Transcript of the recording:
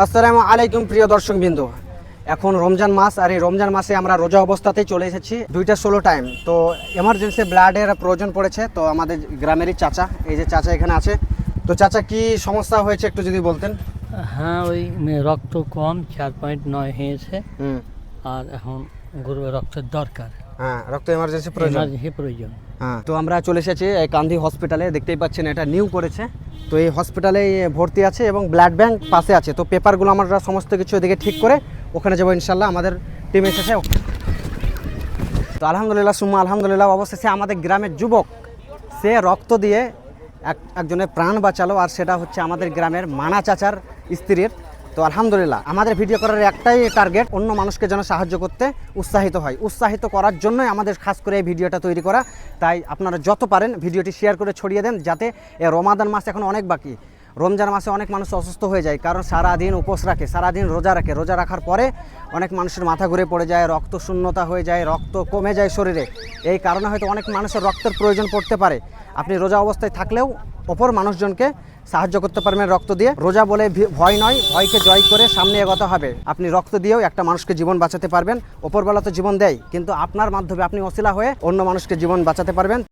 আসসালামু আলাইকুম প্রিয় দর্শকবৃন্দ। এখন রমজান মাস, আর এই রমজান মাসে আমরা রোজা অবস্থাতেই চলে এসেছি 2:16 টাইম। তো এমার্জেন্সি ব্লাডের প্রয়োজন পড়েছে। তো আমাদের গ্রামেরই চাচা, এই যে চাচা এখানে আছে। তো চাচা, কি সমস্যা হয়েছে একটু যদি বলতেন। হ্যাঁ, ওই রক্ত কম 4.9 হয়েছে। আর এখন গরুর রক্তের দরকার, হ্যাঁ, রক্ত এমার্জেন্সি প্রয়োজন। হ্যাঁ, তো আমরা চলে এসেছি এই কান্ধি হসপিটালে। দেখতেই পাচ্ছেন এটা নিউ করেছে। তো এই হসপিটালে ভর্তি আছে এবং ব্লাড ব্যাংক পাশে আছে। তো পেপারগুলো আমরা সমস্ত কিছু এদিকে ঠিক করে ওখানে যাবো ইনশাল্লাহ। আমাদের টিম এসেছে। তো আলহামদুলিল্লাহ সুম্মা আলহামদুলিল্লাহ, অবশেষে আমাদের গ্রামের যুবক সে রক্ত দিয়ে একজনের প্রাণ বাঁচালো, আর সেটা হচ্ছে আমাদের গ্রামের মানা চাচার স্ত্রীর। তো আলহামদুলিল্লাহ, আমাদের ভিডিও করার একটাই টার্গেট, অন্য মানুষকে যেন সাহায্য করতে উৎসাহিত হয়। উৎসাহিত করার জন্যই আমাদের খাস করে এই ভিডিওটা তৈরি করা। তাই আপনারা যত পারেন ভিডিওটি শেয়ার করে ছড়িয়ে দেন, যাতে এই রমাদান মাস এখন অনেক বাকি। রমজান মাসে অনেক মানুষ অসুস্থ হয়ে যায়, কারণ সারাদিন উপোস রাখে, সারাদিন রোজা রাখে। রোজা রাখার পরে অনেক মানুষের মাথা ঘুরে পড়ে যায়, রক্ত শূন্যতা হয়ে যায়, রক্ত কমে যায় শরীরে। এই কারণে হয়তো অনেক মানুষের রক্তের প্রয়োজন পড়তে পারে। আপনি রোজা অবস্থায় থাকলেও অপর মানুষজনকে সাহায্য করতে পারবেন রক্ত দিয়ে। রোজা বলে ভয় নয়, ভয়কে জয় করে সামনে এগোতে হবে। আপনি রক্ত দিয়েও একটা মানুষকে জীবন বাঁচাতে পারবেন। ওপরবেলা তো জীবন দেয়, কিন্তু আপনার মাধ্যমে আপনি ওসিলা হয়ে অন্য মানুষকে জীবন বাঁচাতে পারবেন।